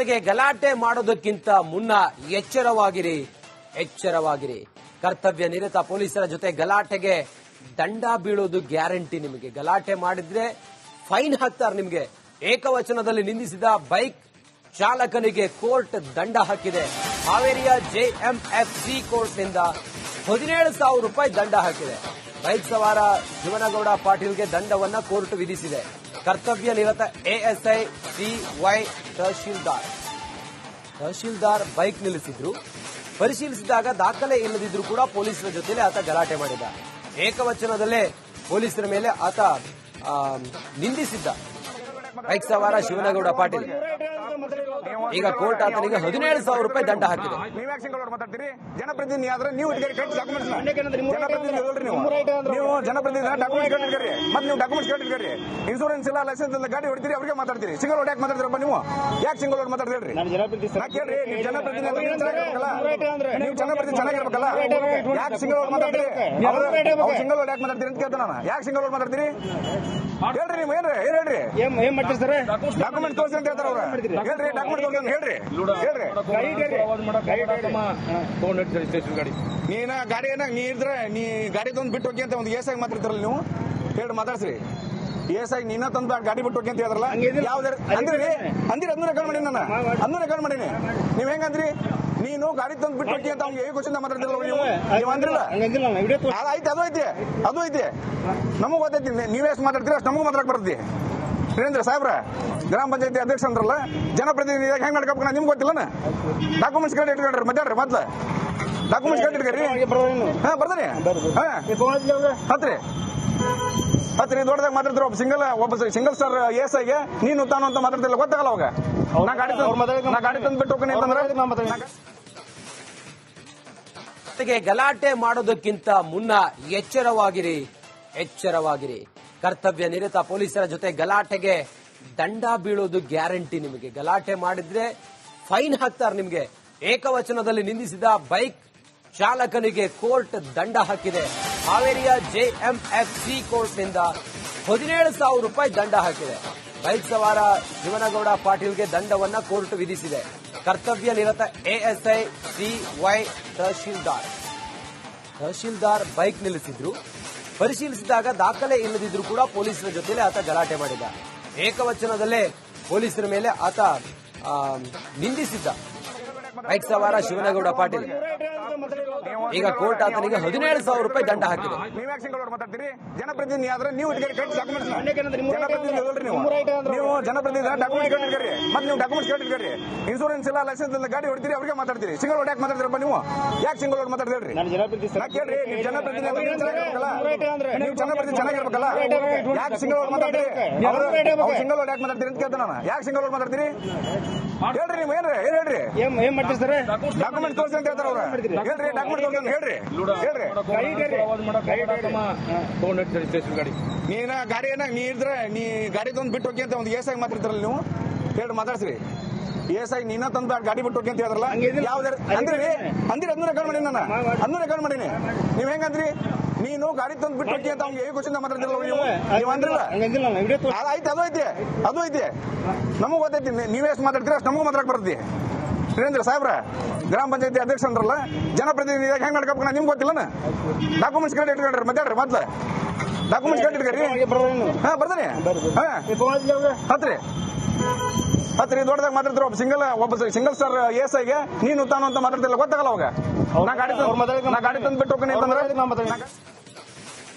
ಜೊತೆಗೆ ಗಲಾಟೆ ಮಾಡೋದಕ್ಕಿಂತ ಮುನ್ನ ಎಚ್ಚರವಾಗಿರಿ. ಕರ್ತವ್ಯ ನಿರತ ಪೊಲೀಸರ ಜೊತೆ ಗಲಾಟೆಗೆ ದಂಡ ಬೀಳೋದು ಗ್ಯಾರಂಟಿ. ನಿಮಗೆ ಗಲಾಟೆ ಮಾಡಿದ್ರೆ ಫೈನ್ ಹಾಕ್ತಾರೆ. ನಿಮಗೆ ಏಕವಚನದಲ್ಲಿ ನಿಂದಿಸಿದ ಬೈಕ್ ಚಾಲಕನಿಗೆ ಕೋರ್ಟ್ ದಂಡ ಹಾಕಿದೆ. ಹಾವೇರಿಯ ಜೆಎಂಎಫ್ಸಿ ಕೋರ್ಟ್ನಿಂದ 17,000 ರೂಪಾಯಿ ದಂಡ ಹಾಕಿದೆ. ಬೈಕ್ ಸವಾರ ಶಿವನಗೌಡ ಪಾಟೀಲ್ಗೆ ದಂಡವನ್ನ ಕೋರ್ಟ್ ವಿಧಿಸಿದೆ. ಕರ್ತವ್ಯ ನಿರತ ಎಎಸ್ಐ ಸಿವೈ ತಹಶೀಲ್ದಾರ್ ಬೈಕ್ ನಿಲ್ಲಿಸಿದ್ರು. ಪರಿಶೀಲಿಸಿದಾಗ ದಾಖಲೆ ಇಲ್ಲದಿದ್ರು ಕೂಡ ಪೊಲೀಸರ ಜೊತೆಲೆ ಆತ ಗಲಾಟೆ ಮಾಡಿದ. ಏಕವಚನದಲ್ಲೇ ಪೊಲೀಸರ ಮೇಲೆ ಆತ ನಿಂದಿಸಿದ್ದ ಬೈಕ್ ಸವಾರ ಶಿವನಗೌಡ ಪಾಟೀಲ್. ಈಗ ಕೋರ್ಟ್ ಆತನಿಗೆ 17,000 ರೂಪಾಯಿ ದಂಡ ಹಾಕಿದೆ. ಮಾತಾಡ್ತೀರಿ ಜನಪ್ರತಿನಿಧಿ ಆದ್ರೆ ನೀವು ಜನಪ್ರತಿನಿಧಿ ಡಾಕ್ಯುಮೆಂಟ್ ಕಟ್ಟಿರ್ರಿ. ಮತ್ತೆ ನೀವು ಡಾಕ್ಯುಮೆಂಟ್ಸ್ ಕಟ್ಟಿರ್ರಿ. ಇನ್ಶೂರೆನ್ಸ್ ಇಲ್ಲ, ಲೈಸೆನ್ಸ್ ಇಲ್ಲ, ಗಾಡಿ ಹೊಡ್ತೀರಿ, ಅವ್ರಿಗೆ ಮಾತಾಡ್ತೀರಿ. ಸಿಂಗಲ್ ರೋಡ್ ಯಾಕೆ ಮಾತಾಡ್ತೀರಪ್ಪ ನೀವು? ಯಾಕೆ ಸಿಂಗಲ್ ರೋಡ್ ಮಾತಾಡ್ತೀರಿ? ಕೇಳ್ರಿ, ನೀವು ಜನಪ್ರತಿನಿಧಿ ನೀವು ಜನಪ್ರತಿನಿಧಿ ಚೆನ್ನಾಗಿರ್ಬೇಕಲ್ಲ. ಯಾಕೆ ಸಿಂಗಲ್ ರೋಡ್ ಮಾತಾಡ್ತೀರಿ? ಸಿಂಗಲ್ ರೋಡ್ ಯಾಕೆ ಮಾತಾಡ್ತೀರಿ ಅಂತ ಕೇಳ್ತಾನ. ಯಾಕೆ ಸಿಂಗಲ್ ರೋಡ್ ಮಾತಾಡ್ತೀರಿ? ಹೇಳ್ರಿ, ನೀವು ಏನ್ ಹೇಳ್ರಿ? ಏನ್ ಮಾಡ್ತೀರಿ ಸರ್? ಡಾಕ್ಯುಮೆಂಟ್ ತೋರಿಸಿ ಅಂತ ಹೇಳ್ತಾರ ಅವ್ರು. ಹೇಳ್ರಿ, ಡಾಕ್ಯುಮೆಂಟ್ ತೋರಿಸಿ ಹೇಳ್ರಿ. ನೀನ ಗಾಡಿ ಏನಾಗ ನೀ ಇದ್ರೆ ನೀ ಗಾಡಿ ತಂದು ಬಿಟ್ಟು ಹೋಗಿ ಅಂತ ಒಂದು ಏಸಾಗಿ ಮಾತಾಡ್ತಾರಲ್ಲ ನೀವು. ಹೇಳಿ ಮಾತಾಡ್ಸ್ರಿ. ಏಸಾಗಿ ನೀನ ತಂದು ಗಾಡಿ ಬಿಟ್ಟು ಹೋಗಿ ಅಂತ ಹೇಳಿದ್ರಲ್ಲ. ಯಾವ್ದಾರ ಅಂದ್ರಿ ಅದನ್ನ ರೆಕಾರ್ಡ್ ಮಾಡೀನಿ ನಾನು. ಅದನ್ನು ರೆಕಾರ್ಡ್ ಮಾಡೀನಿ. ನೀವ್ ಹೆಂಗಂದ್ರಿ? ನೀನು ಗಾಡಿ ತಂದು ಬಿಟ್ಟು ಹೋಗಿ ಅಂತ ಅವ್ನಿಗೆ ಹೇಗೆ ಕ್ವಶನ್ ಮಾತಾಡ್ತಿರಲ್ಲ ನೀವು ಅಂದ್ರಲ್ಲ. ಆಯ್ತು, ಅದು ಐತಿ ನಮಗ್ ಗೊತ್ತೈತಿ. ನೀವೆಷ್ಟು ಮಾತಾಡ್ತೀರಿ ಅಷ್ಟು ನಮಗೂ ಮಾತಾಡಕ್ ಬರ್ತೈತಿ. ವೀರೇಂದ್ರ ಸಾಹೇಬ್ರ ಗ್ರಾಮ ಪಂಚಾಯತಿ ಅಧ್ಯಕ್ಷ ಅಂದ್ರಲ್ಲ, ಜನಪ್ರತಿನಿಧಿಯಾಗಿ ಹೆಂಗ್ ನಡ್ಕೋಬೇಕು ನಿಮ್ಗೆ ಗೊತ್ತಿಲ್ಲ. ಡಾಕ್ಯುಮೆಂಟ್ಸ್ ಕಡೆ ಇಟ್ಕೊಂಡ್ರಿ ಮಧ್ಯಾಹ್ನ ಮೊದ್ಲು ಡಾಕ್ಯುಮೆಂಟ್ಸ್ ಕಡೆ ಇಟ್ಕೊರಿ. ಹಾ ಬರ್ತಾನೆ. ಹತ್ರಿ ದೊಡ್ಡದಾಗ ಮಾತಾಡ್ತಿರ. ಒಬ್ಬ ಸಿಂಗಲ್ ಸ್ಟಾರ್ ಎಸ್ಐಗೆ ನೀನು ತಾನು ಅಂತ ಮಾತಾಡ್ತಿಲ್ಲ. ಗೊತ್ತಾಗಲ್ಲ ಅವಾಗ. ನಾ ಗಾಡಿ ತಂದು ಬಿಟ್ಟು ಹೋಗ್ತೀನಿ ಅಂತಂದ್ರೆ. ಗಲಾಟೆ ಮಾಡೋದಕ್ಕಿಂತ ಮುನ್ನ ಎಚ್ಚರವಾಗಿರಿ. ಕರ್ತವ್ಯ ನಿರತ ಪೊಲೀಸರ ಜೊತೆ ಗಲಾಟೆಗೆ ದಂಡ ಬೀಳೋದು ಗ್ಯಾರಂಟಿ. ನಿಮಗೆ ಗಲಾಟೆ ಮಾಡಿದ್ರೆ ಫೈನ್ ಹಾಕ್ತಾರೆ. ನಿಮಗೆ ಏಕವಚನದಲ್ಲಿ ನಿಂದಿಸಿದ ಬೈಕ್ ಚಾಲಕನಿಗೆ ಕೋರ್ಟ್ ದಂಡ ಹಾಕಿದೆ. ಹಾವೇರಿಯ ಜೆಎಂಎಫ್ಸಿ ಕೋರ್ಟ್ನಿಂದ 17,000 ರೂಪಾಯಿ ದಂಡ ಹಾಕಿದೆ. ಬೈಕ್ ಸವಾರ ಶಿವನಗೌಡ ಪಾಟೀಲ್ಗೆ ದಂಡವನ್ನ ಕೋರ್ಟ್ ವಿಧಿಸಿದೆ. ಕರ್ತವ್ಯ ನಿರತ ಎಎಸ್ಐ ಸಿವೈ ತಹಶೀಲ್ದಾರ್ ಬೈಕ್ ನಿಲ್ಲಿಸಿದ್ರು. ಪರಿಶೀಲಿಸಿದಾಗ ದಾಖಲೆ ಇಲ್ಲದಿದ್ರು ಕೂಡ ಪೊಲೀಸರ ಜೊತೆಲೆ ಆತ ಗಲಾಟೆ ಮಾಡಿದ. ಏಕವಚನದಲ್ಲೇ ಪೊಲೀಸರ ಮೇಲೆ ಆತ ನಿಂದಿಸಿದ್ದ ಬೈಕ್ ಸವಾರ ಶಿವನಗೌಡ ಪಾಟೀಲ್. ಈಗ ಕೋರ್ಟ್ ಆತನಿಗೆ 17,000 ರೂಪಾಯಿ ದಂಡ ಹಾಕಿದೆ. ನೀವ್ಯಾಕೆ ಸಿಂಗಲ್ ರೋಡ್ ಮಾತಾಡ್ತೀರಿ? ಜನಪ್ರತಿನಿಧಿ ಆದ್ರೆ ನೀವು ಜನಪ್ರತಿನಿಧಿ ಡಾಕ್ಯುಮೆಂಟ್ ಕಟ್ಟಿರ್ರಿ. ಮತ್ತೆ ನೀವು ಡಾಕ್ಯುಮೆಂಟ್ಸ್ ಕಟ್ಟಿರ್ರಿ. ಇನ್ಶೂರೆನ್ಸ್ ಇಲ್ಲ, ಲೈಸೆನ್ಸ್ ಇಲ್ಲ, ಗಾಡಿ ಹೊಡ್ತೀರಿ, ಅವ್ರಿಗೆ ಮಾತಾಡ್ತೀರಿ. ಸಿಂಗಲ್ ರೋಡ್ ಯಾಕೆ ಮಾತಾಡ್ತೀರಪ್ಪ ನೀವು? ಯಾಕೆ ಸಿಂಗಲ್ ರೋಡ್ ಮಾತಾಡ್ತೀರಿ? ಕೇಳ್ರಿ, ನೀವು ಜನಪ್ರತಿನಿಧಿ ನೀವು ಜನಪ್ರತಿನಿಧಿ ಚೆನ್ನಾಗಿರ್ಬೇಕಲ್ಲ. ಯಾಕೆ ಸಿಂಗಲ್ ರೋಡ್ ಮಾತಾಡ್ತೀರಿ? ಸಿಂಗಲ್ ರೋಡ್ ಯಾಕೆ ಮಾತಾಡ್ತೀರಿ ಅಂತ ಕೇಳ್ತಾನ. ಯಾಕೆ ಸಿಂಗಲ್ ರೋಡ್ ಮಾತಾಡ್ತೀರಿ? ಹೇಳ್ರಿ, ನೀವು ಏನ್ ಹೇಳ್ರಿ? ಏನ್ ಮಾಡ್ತೀರಿ ಸರ್? ಡಾಕ್ಯುಮೆಂಟ್ ತೋರಿಸಿ ಅಂತ ಹೇಳ್ತಾರ ಅವ್ರು. ಹೇಳ್ರಿ, ಡಾಕ್ಯುಮೆಂಟ್ ತೋರಿಸಿ ಹೇಳ್ರಿ. ನೀನ ಗಾಡಿ ಏನಾಗ ನೀ ಇದ್ರೆ ನೀ ಗಾಡಿ ತಂದು ಬಿಟ್ಟು ಹೋಗಿ ಅಂತ ಒಂದು ಏಸಾಗಿ ಮಾತಾಡ್ತಾರಲ್ಲ ನೀವು. ಹೇಳಿ ಮಾತಾಡ್ಸ್ರಿ. ಏಸಾಗಿ ನೀನ ತಂದು ಗಾಡಿ ಬಿಟ್ಟು ಹೋಗಿ ಅಂತ ಹೇಳಿದ್ರಲ್ಲ. ಯಾವ್ದಾರ ಅಂದ್ರಿ ಅದನ್ನು ರೆಕಾರ್ಡ್ ಮಾಡೀನಿ ನಾನು. ಅದನ್ನು ರೆಕಾರ್ಡ್ ಮಾಡೀನಿ. ನೀವ್ ಹೆಂಗಂದ್ರಿ? ನೀನು ಗಾಡಿ ತಂದು ಬಿಟ್ಟು ಹೋಗಿ ಅಂತ ಅವ್ನಿಗೆ ಹೇಗೆ ಕ್ವಶನ್ ಮಾತಾಡ್ತಿರಲ್ಲ ನೀವು ಅಂದ್ರಲ್ಲ. ಆಯ್ತು, ಅದು ಐತಿ ನಮಗ್ ಗೊತ್ತೈತಿ. ನೀವೆಷ್ಟು ಮಾತಾಡ್ತೀರಿ ಅಷ್ಟು ನಮಗೂ ಮಾತಾಡಕ್ ಬರ್ತೈತಿ. ವೀರೇಂದ್ರ ಸಾಹೇಬ್ರ ಗ್ರಾಮ ಪಂಚಾಯತಿ ಅಧ್ಯಕ್ಷ ಅಂದ್ರಲ್ಲ, ಜನಪ್ರತಿನಿಧಿಯಾಗಿ ಹೆಂಗ್ ನಡ್ಕೋಬೇಕು ನಿಮ್ಗೆ ಗೊತ್ತಿಲ್ಲ. ಡಾಕ್ಯುಮೆಂಟ್ಸ್ ಕಡೆ ಇಟ್ಕೊಂಡ್ರಿ ಮಧ್ಯಾಹ್ನ ಮೊದ್ಲು ಡಾಕ್ಯುಮೆಂಟ್ಸ್ ಕಡೆ ಇಟ್ಕೊರಿ. ಹಾ ಬರ್ತಾನೆ. ಹತ್ರಿ ದೊಡ್ಡದಾಗ ಮಾತಾಡ್ತಿರ. ಒಬ್ಬ ಸಿಂಗಲ್ ಸ್ಟಾರ್ ಎಸ್ಐಗೆ ನೀನು ತಾನು ಅಂತ ಮಾತಾಡ್ತಿಲ್ಲ. ಗೊತ್ತಾಗಲ್ಲ ಅವಾಗ. ನಾ ಗಾಡಿ ತಂದು ಬಿಟ್ಟು ಹೋಗ್ತೀನಿ ಅಂತಂದ್ರೆ.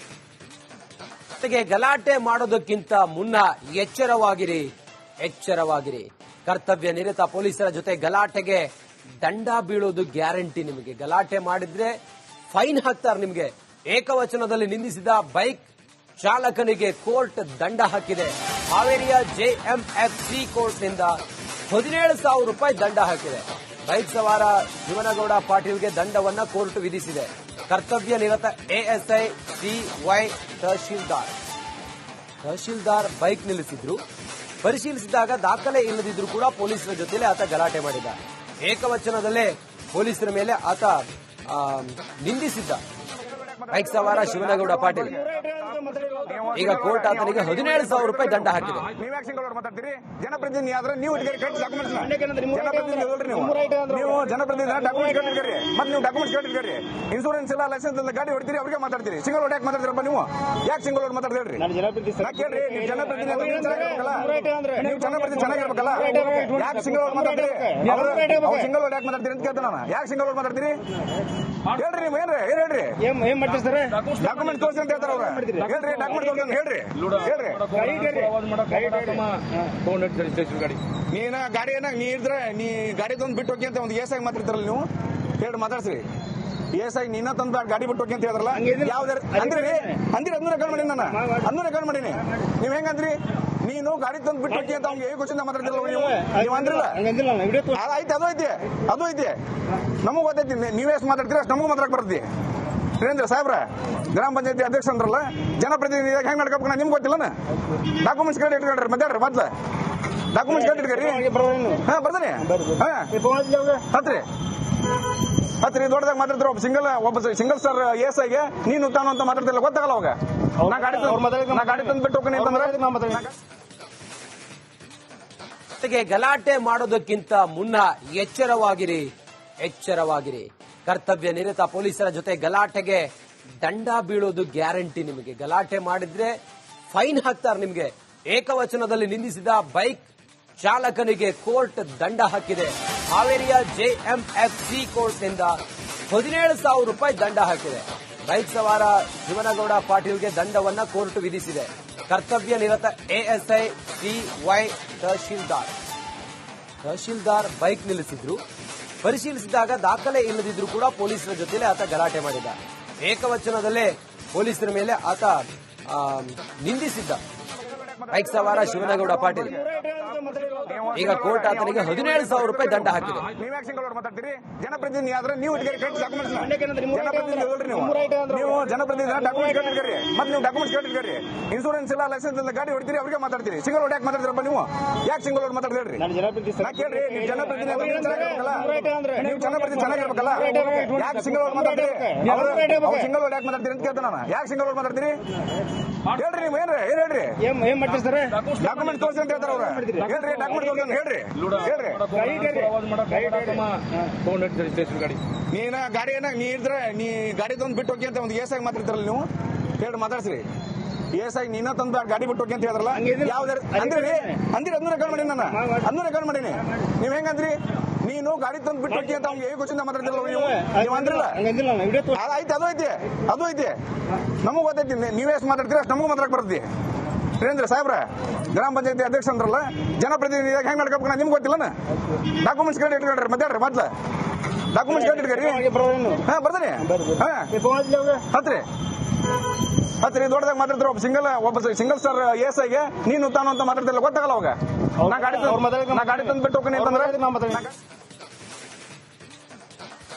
ಗಲಾಟೆ ಮಾಡೋದಕ್ಕಿಂತ ಮುನ್ನ ಎಚ್ಚರವಾಗಿರಿ. ಕರ್ತವ್ಯ ನಿರತ ಪೊಲೀಸರ ಜೊತೆ ಗಲಾಟೆಗೆ ದಂಡ ಬೀಳೋದು ಗ್ಯಾರಂಟಿ. ನಿಮಗೆ ಗಲಾಟೆ ಮಾಡಿದ್ರೆ ಫೈನ್ ಹಾಕ್ತಾರೆ. ನಿಮಗೆ ಏಕವಚನದಲ್ಲಿ ನಿಂದಿಸಿದ ಬೈಕ್ ಚಾಲಕನಿಗೆ ಕೋರ್ಟ್ ದಂಡ ಹಾಕಿದೆ. ಹಾವೇರಿಯ ಜೆಎಂಎಫ್ಸಿ ಕೋರ್ಟ್ನಿಂದ 17,000 ರೂಪಾಯಿ ದಂಡ ಹಾಕಿದೆ. ಬೈಕ್ ಸವಾರ ಶಿವನಗೌಡ ಪಾಟೀಲ್ಗೆ ದಂಡವನ್ನ ಕೋರ್ಟ್ ವಿಧಿಸಿದೆ. ಕರ್ತವ್ಯ ನಿರತ ಎಎಸ್ಐ ಸಿವೈ ತಹಶೀಲ್ದಾರ್ ಬೈಕ್ ನಿಲ್ಲಿಸಿದ್ರು. ಪರಿಶೀಲಿಸಿದಾಗ ದಾಖಲೆ ಇಲ್ಲದಿದ್ರು ಕೂಡ ಪೊಲೀಸರ ಜೊತೆಲೆ ಆತ ಗಲಾಟೆ ಮಾಡಿದ. ಏಕವಚನದಲ್ಲೇ ಪೊಲೀಸರ ಮೇಲೆ ಆತ ನಿಂದಿಸಿದ್ದ ಬೈಕ್ ಸವಾರ ಶಿವನಗೌಡ ಪಾಟೀಲ್. ಈಗ ಕೋರ್ಟ್ ಆತನಿಗೆ 17,000 ರೂಪಾಯಿ ದಂಡ ಹಾಕಿದೆ. ನೀವ್ಯಾಕೆ ಸಿಂಗಲ್ ರೋಡ್ ಮಾತಾಡ್ತೀರಿ? ಜನಪ್ರತಿನಿಧಿ ಆದ್ರೆ ನೀವು ಡಾಕ್ಯುಮೆಂಟ್ಸ್ ನೀವು ಜನಪ್ರತಿನಿಧಿ ಡಾಕ್ಯುಮೆಂಟ್ಸ್ ಕಟ್ಟಿರ್ತೀರಿ, ಮತ್ತೆ ನೀವು ಡಾಕ್ಯುಮೆಂಟ್ಸ್ ಕಟ್ಟಿರ್ತೀರಿ, ಇನ್ಶೂರೆನ್ಸ್ ಇಲ್ಲ, ಲೈಸೆನ್ಸ್ ಇಲ್ಲ, ಗಾಡಿ ಹೊಡ್ತೀರಿ, ಅವ್ರಿಗೆ ಮಾತಾಡ್ತೀರಿ. ಸಿಂಗಲ್ ರೋಡ್ ಯಾಕೆ ಮಾತಾಡ್ತೀರಪ್ಪ ನೀವು? ಯಾಕೆ ಸಿಂಗಲ್ ರೋಡ್ ಮಾತಾಡ್ತೀರಿ? ನಾ ಕೇಳ್ರಿ, ನೀವು ಜನಪ್ರತಿನಿಧಿ ನೀವು ಜನಪ್ರತಿನಿಧಿ ಚೆನ್ನಾಗಿರ್ಬೇಕಲ್ಲ, ಯಾಕೆ ಸಿಂಗಲ್ ರೋಡ್ ಮಾತಾಡ್ತೀರಿ? ಸಿಂಗಲ್ ರೋಡ್ ಯಾಕೆ ಮಾತಾಡ್ತೀರಿ ಅಂತ ಕೇಳ್ತಾನ. ಯಾಕೆ ಸಿಂಗಲ್ ರೋಡ್ ಮಾತಾಡ್ತೀರಿ ಹೇಳ್ರಿ? ನೀವು ಏನ್ ಹೇಳ್ರಿ? ಏನ್ ಮಾಡ್ತೀರಿ ಸರ್? ಡಾಕ್ಯುಮೆಂಟ್ ತೋರಿಸಿ ಅಂತ ಹೇಳ್ತಾರ ಅವ್ರು. ಹೇಳ್ರಿ, ಡಾಕ್ಯುಮೆಂಟ್ ತೋರಿಸಿ ಅಂತ ಹೇಳ್ರಿ. ನೀನ ಗಾಡಿ ನೀ ಇದ್ರೆ ನೀ ಗಾಡಿ ತಂದು ಬಿಟ್ಟು ಹೋಗಿ ಅಂತ ಒಂದು ಏಸಾಗಿ ಮಾತಾಡ್ತಾರಲ್ಲ ನೀವು, ಹೇಳಿ ಮಾತಾಡ್ಸ್ರಿ. ಏಸಾಗಿ ನಿನ್ನ ತಂದು ಗಾಡಿ ಬಿಟ್ಟು ಹೋಗಿ ಅಂತ ಹೇಳಿದ್ರಲ್ಲ, ಯಾವ್ದಾರ ಅಂದ್ರಿ ಅದನ್ನ ರೆಕಾರ್ಡ್ ಮಾಡೀನಿ ನಾನು, ಅದನ್ನ ರೆಕಾರ್ಡ್ ಮಾಡೀನಿ. ನೀವ್ ಹೆಂಗಂದ್ರಿ? ನೀನು ಗಾಡಿ ತಂದು ಬಿಟ್ಟು ಹೋಗಿ ಅಂತ ಅವ್ನಿಗೆ ಹೇಗೆ ಕ್ವಶನ್ ಮಾತಾಡ್ತಿರಲ್ಲ ನೀವು ಅಂದ್ರಲ್ಲ. ಆಯ್ತು, ಅದು ಐತಿ ನಮಗೂ ಗೊತ್ತೈತಿ. ನೀವೆಷ್ಟು ಮಾತಾಡ್ತೀರಿ ಅಷ್ಟು ನಮಗೂ ಮಾತಾಡಕ್ ಬರ್ತೈತಿ. ರೇಂದ್ರ ಸಾಹೇಬ್ರ ಗ್ರಾಮ ಪಂಚಾಯತಿ ಅಧ್ಯಕ್ಷ ಅಂದ್ರಲ್ಲ, ಜನಪ್ರತಿನಿಧಿ ಹೆಂಗ್ ನಡ್ಕೋಬೇಕು ನಿಮ್ಗೆ ಗೊತ್ತಿಲ್ಲ. ಡಾಕ್ಯುಮೆಂಟ್ಸ್ ಕಡೆ ಇಟ್ಕೊಂಡ್ರಿ ಮಾತಾಡ್ರಿ, ಮೊದ್ಲ ಡಾಕ್ಯುಮೆಂಟ್ಸ್ ಕಡೆ ಇಟ್ಕೊರಿ. ಹಾ ಬರ್ತಾನೆ ಹತ್ರಿ ದೊಡ್ಡದಾಗ ಮಾತಾಡ್ತಾರೆ. ಒಬ್ಬ ಸಿಂಗಲ್ ಸ್ಟಾರ್ ಏಸಾಗೆ ನೀನು ತಾನು ಅಂತ ಮಾತಾಡ್ತಿಲ್ಲ, ಗೊತ್ತಾಗಲ್ಲ ಅವಾಗ. ನಾ ಗಾಡಿ ತಂದು ಬಿಟ್ಟು ಹೋಗ್ತೀನಿ ಅಂತಂದ್ರೆ ಗಲಾಟೆ ಮಾಡೋದಕ್ಕಿಂತ ಮುನ್ನ ಎಚ್ಚರವಾಗಿರಿ. ಕರ್ತವ್ಯ ನಿರತ ಪೊಲೀಸರ ಜೊತೆ ಗಲಾಟೆಗೆ ದಂಡ ಬೀಳೋದು ಗ್ಯಾರಂಟಿ. ನಿಮಗೆ ಗಲಾಟೆ ಮಾಡಿದ್ರೆ ಫೈನ್ ಹಾಕ್ತಾರೆ. ನಿಮಗೆ ಏಕವಚನದಲ್ಲಿ ನಿಂದಿಸಿದ ಬೈಕ್ ಚಾಲಕನಿಗೆ ಕೋರ್ಟ್ ದಂಡ ಹಾಕಿದೆ. ಹಾವೇರಿಯ ಜೆಎಂಎಫ್ಸಿ ಕೋರ್ಟ್ನಿಂದ 17,000 ರೂಪಾಯಿ ದಂಡ ಹಾಕಿದೆ. ಬೈಕ್ ಸವಾರ ಶಿವನಗೌಡ ಪಾಟೀಲ್ಗೆ ದಂಡವನ್ನ ಕೋರ್ಟ್ ವಿಧಿಸಿದೆ. ಕರ್ತವ್ಯ ನಿರತ ಎಎಸ್ಐ ಸಿವೈ ತಹಶೀಲ್ದಾರ್ ಬೈಕ್ ನಿಲ್ಲಿಸಿದ್ರು. ಪರಿಶೀಲಿಸಿದಾಗ ದಾಖಲೆ ಇಲ್ಲದಿದ್ರು ಕೂಡ ಪೊಲೀಸರ ಜೊತೆಲೆ ಆತ ಗಲಾಟೆ ಮಾಡಿದ. ಏಕವಚನದಲ್ಲೇ ಪೊಲೀಸರ ಮೇಲೆ ಆತ ನಿಂದಿಸಿದ್ದ ಬೈಕ್ ಸವಾರ ಶಿವನಗೌಡ ಪಾಟೀಲ್. ಈಗ ಕೋರ್ಟ್ ಆತನಿಗೆ 17,000 ರೂಪಾಯಿ ದಂಡ ಹಾಕಿದೆ. ನೀವ್ಯಾಕೆ ಸಿಂಗಲ್ ರೋಡ್ ಮಾತಾಡ್ತೀರಿ? ಜನಪ್ರತಿನಿಧಿ ಆದ್ರೆ ನೀವು ಡಾಕ್ಯುಮೆಂಟ್ಸ್ ನೀವು ಜನಪ್ರತಿನಿಧಿ ಡಾಕ್ಯುಮೆಂಟ್ಸ್ ಕಟ್ಟಿರ್ತೀರಿ, ಮತ್ತೆ ನೀವು ಡಾಕ್ಯುಮೆಂಟ್ಸ್ ಕಟ್ಟಿರ್ತೀರಿ, ಇನ್ಶೂರೆನ್ಸ್ ಇಲ್ಲ, ಲೈಸೆನ್ಸ್ ಇಲ್ಲ, ಗಾಡಿ ಹೊಡ್ತೀರಿ, ಅವ್ರಿಗೆ ಮಾತಾಡ್ತೀರಿ. ಸಿಂಗಲ್ ರೋಡ್ ಯಾಕೆ ಮಾತಾಡ್ತೀರಪ್ಪ ನೀವು? ಯಾಕೆ ಸಿಂಗಲ್ ರೋಡ್ ಮಾತಾಡ್ತೀರಿ? ನಾ ಕೇಳ್ರಿ, ನೀವು ಜನಪ್ರತಿನಿಧಿ ನೀವು ಜನಪ್ರತಿನಿಧಿ ಚೆನ್ನಾಗಿರ್ಬೇಕಲ್ಲ, ಯಾಕೆ ಸಿಂಗಲ್ ರೋಡ್ ಮಾತಾಡ್ತೀರಿ? ಸಿಂಗಲ್ ರೋಡ್ ಯಾಕೆ ಮಾತಾಡ್ತೀರಿ ಅಂತ ಕೇಳ್ತಾನ. ಯಾಕೆ ಸಿಂಗಲ್ ರೋಡ್ ಮಾತಾಡ್ತೀರಿ ಹೇಳ್ರಿ? ನೀವು ಏನ್ ಹೇಳ್ರಿ? ಏನ್ ಮಾಡ್ತೀರಿ ಸರ್? ಡಾಕ್ಯುಮೆಂಟ್ ತೋರಿಸಿ ಅಂತ ಹೇಳ್ತಾರ ಅವ್ರು. ಹೇಳ್ರಿ, ಡಾಕ್ಯುಮೆಂಟ್ ತೋರಿಸಿ ಅಂತ ಹೇಳ್ರಿ. ನೀನ ಗಾಡಿ ನೀ ಇದ್ರೆ ನೀ ಗಾಡಿ ತಂದು ಬಿಟ್ಟು ಹೋಗಿ ಅಂತ ಒಂದು ಏಸಾಗಿ ಮಾತಾಡ್ತಾರಲ್ಲ ನೀವು, ಹೇಳಿ ಮಾತಾಡ್ಸ್ರಿ. ಏಸಾಗಿ ನಿನ್ನ ತಂದು ಗಾಡಿ ಬಿಟ್ಟು ಹೋಗಿ ಅಂತ ಹೇಳಿದ್ರಲ್ಲ, ಯಾವ್ದಾರ ಅಂದ್ರಿ ಅದನ್ನ ರೆಕಾರ್ಡ್ ಮಾಡೀನಿ ನಾನು, ಅದನ್ನ ರೆಕಾರ್ಡ್ ಮಾಡೀನಿ. ನೀವ್ ಹೆಂಗಂದ್ರಿ? ನೀನು ಗಾಡಿ ತಂದು ಬಿಟ್ಟು ಹೋಗಿ ಅಂತ ಅವ್ನಿಗೆ ಹೇಗೆ ಕ್ವಶನ್ ಮಾತಾಡ್ತಿರಲ್ಲ ನೀವು ಅಂದ್ರಲ್ಲ. ಆಯ್ತು, ಅದು ಐತಿ ನಮಗೂ ಗೊತ್ತೈತಿ. ನೀವೆಷ್ಟು ಮಾತಾಡ್ತೀರಿ ಅಷ್ಟು ನಮಗೂ ಮಾತಾಡಕ್ ಬರ್ತೈತಿ. ರೇಂದ್ರ ಸಾಹೇಬ್ರ ಗ್ರಾಮ ಪಂಚಾಯತಿ ಅಧ್ಯಕ್ಷ ಅಂದ್ರಲ್ಲ, ಜನಪ್ರತಿನಿಧಿ ಹೆಂಗ್ ನಡ್ಕೋಬೇಕು ನಿಮ್ಗೆ ಗೊತ್ತಿಲ್ಲ. ಡಾಕ್ಯುಮೆಂಟ್ಸ್ ಕಡೆ ಇಟ್ಕೊಳ್ರಿ, ಮಾತಾಡ್ರಿ, ಮೊದ್ಲ ಡಾಕ್ಯುಮೆಂಟ್ಸ್ ಕಡೆ ಇಟ್ಕೊರಿ. ಹಾ ಬರ್ತಾನೆ ಹತ್ರಿ ದೊಡ್ಡದಾಗ ಮಾತಾಡ್ತಾರೆ. ಒಬ್ಬ ಸಿಂಗಲ್ ಸ್ಟಾರ್ ಏಸಾಗೆ ನೀನು ತಾನು ಅಂತ ಮಾತಾಡ್ತಿಲ್ಲ, ಗೊತ್ತಾಗಲ್ಲ ಅವಾಗ. ನಾ ಗಾಡಿ ತಂದು ಬಿಟ್ಟು ಹೋಗ್ತೀನಿ ಅಂತಂದ್ರೆ